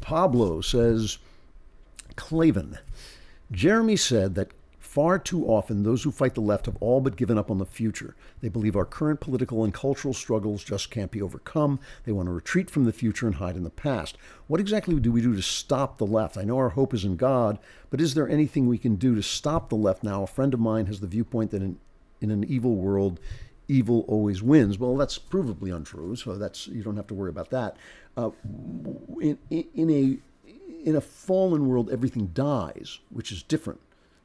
Pablo says, Klavan, Jeremy said that far too often those who fight the left have all but given up on the future. They believe our current political and cultural struggles just can't be overcome. They want to retreat from the future and hide in the past. What exactly do we do to stop the left? I know our hope is in God, but is there anything we can do to stop the left now? A friend of mine has the viewpoint that in an evil world, evil always wins. Well, that's provably untrue, so you don't have to worry about that. In a fallen world, everything dies, which is different.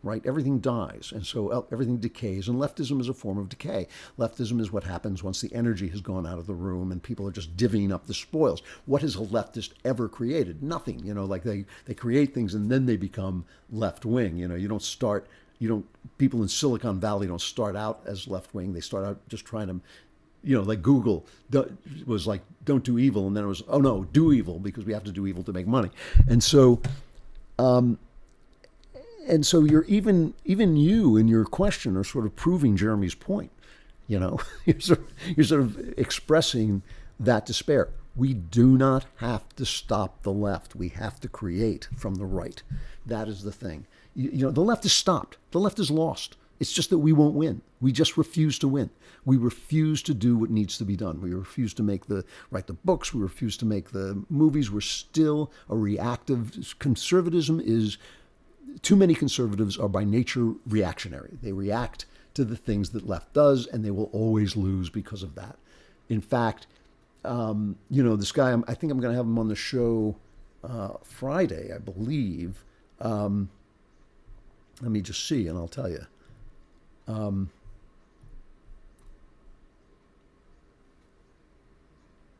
Right? Everything dies, and so everything decays, and leftism is a form of decay. Leftism is what happens once the energy has gone out of the room and people are just divvying up the spoils. What has a leftist ever created? Nothing. Like they create things and then they become left-wing. People in Silicon Valley don't start out as left-wing. They start out just trying to, like Google was like, don't do evil, and then it was, oh no, do evil, because we have to do evil to make money. And so, you're even you in your question are sort of proving Jeremy's point. You're sort of expressing that despair. We do not have to stop the left. We have to create from the right. That is the thing. The left is stopped. The left is lost. It's just that we won't win. We just refuse to win. We refuse to do what needs to be done. We refuse to write the books. We refuse to make the movies. We're still a reactive. Conservatism is. Too many conservatives are by nature reactionary. They react to the things that left does, and they will always lose because of that. In fact, this guy, I think I'm going to have him on the show Friday, I believe. Let me just see, and I'll tell you.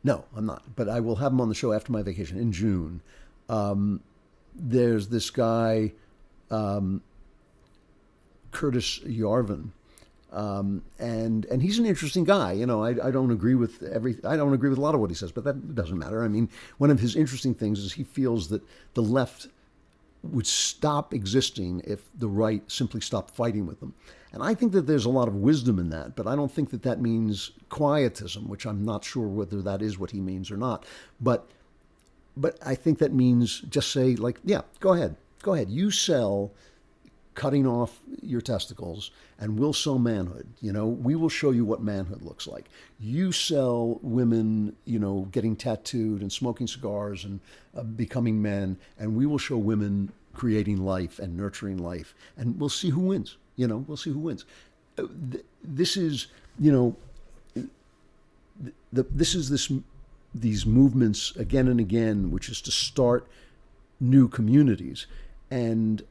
No, I'm not, but I will have him on the show after my vacation in June. There's this guy, Curtis Yarvin, and he's an interesting guy. I don't agree with I don't agree with a lot of what he says, but that doesn't matter. I mean, one of his interesting things is he feels that the left would stop existing if the right simply stopped fighting with them. And I think that there's a lot of wisdom in that, but I don't think that means quietism, which I'm not sure whether that is what he means or not. But I think that means just say, like, yeah, go ahead. You sell cutting off your testicles and we'll sell manhood. We will show you what manhood looks like. You sell women, getting tattooed and smoking cigars and becoming men, and we will show women creating life and nurturing life, and we'll see who wins. We'll see who wins. This is, these movements again and again, which is to start new communities. And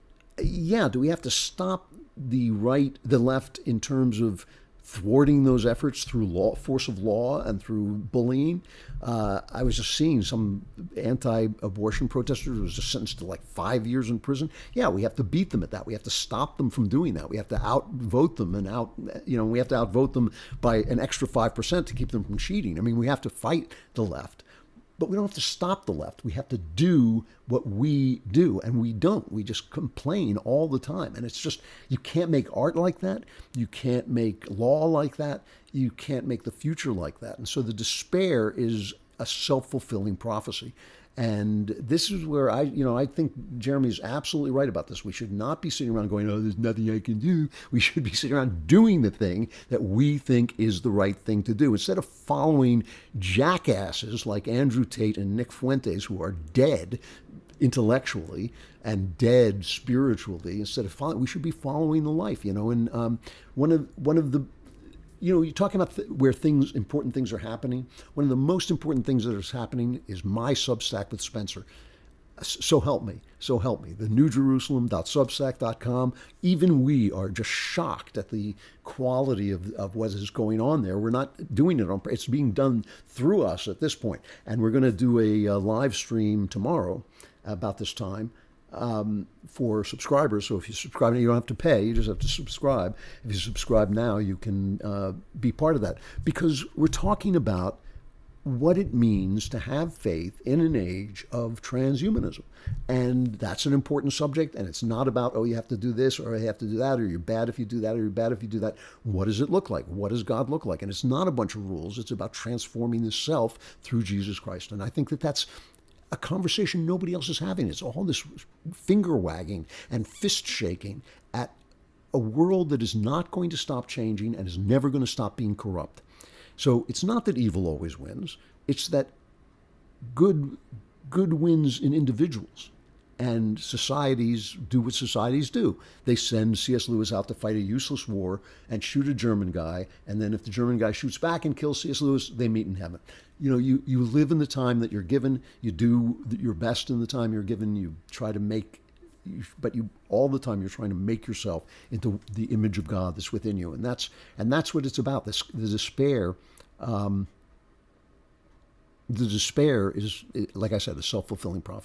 yeah, do we have to stop the left in terms of thwarting those efforts through force of law and through bullying? I was just seeing some anti-abortion protesters who was just sentenced to like 5 years in prison. Yeah, we have to beat them at that. We have to stop them from doing that. We have to outvote them we have to outvote them by an extra 5% to keep them from cheating. I mean, we have to fight the left. But we don't have to stop the left. We have to do what we do, and we don't. We just complain all the time. And it's just, you can't make art like that. You can't make law like that. You can't make the future like that. And so the despair is a self-fulfilling prophecy. And this is where I think Jeremy's absolutely right about this. We should not be sitting around going, oh, there's nothing I can do. We should be sitting around doing the thing that we think is the right thing to do. Instead of following jackasses like Andrew Tate and Nick Fuentes, who are dead intellectually and dead spiritually, we should be following the life, And one of the you're talking about where important things are happening. One of the most important things that is happening is my Substack with Spencer. So help me. The newjerusalem.substack.com. Even we are just shocked at the quality of what is going on there. We're not doing it it's being done through us at this point. And we're going to do a live stream tomorrow about this time. For subscribers. So if you subscribe, you don't have to pay, you just have to subscribe. If you subscribe now, you can be part of that. Because we're talking about what it means to have faith in an age of transhumanism. And that's an important subject, and it's not about, oh, you have to do this, or you have to do that, or you're bad if you do that, or you're bad if you do that. What does it look like? What does God look like? And it's not a bunch of rules. It's about transforming the self through Jesus Christ. And I think that that's a conversation nobody else is having. It's all this finger wagging and fist shaking at a world that is not going to stop changing and is never going to stop being corrupt. So it's not that evil always wins. It's that good wins in individuals. And societies do what societies do. They send C.S. Lewis out to fight a useless war and shoot a German guy. And then if the German guy shoots back and kills C.S. Lewis, they meet in heaven. You live in the time that you're given. You do your best in the time you're given. You try to make, but all the time you're trying to make yourself into the image of God that's within you. And that's what it's about. The despair. The despair is, like I said, a self-fulfilling prophecy.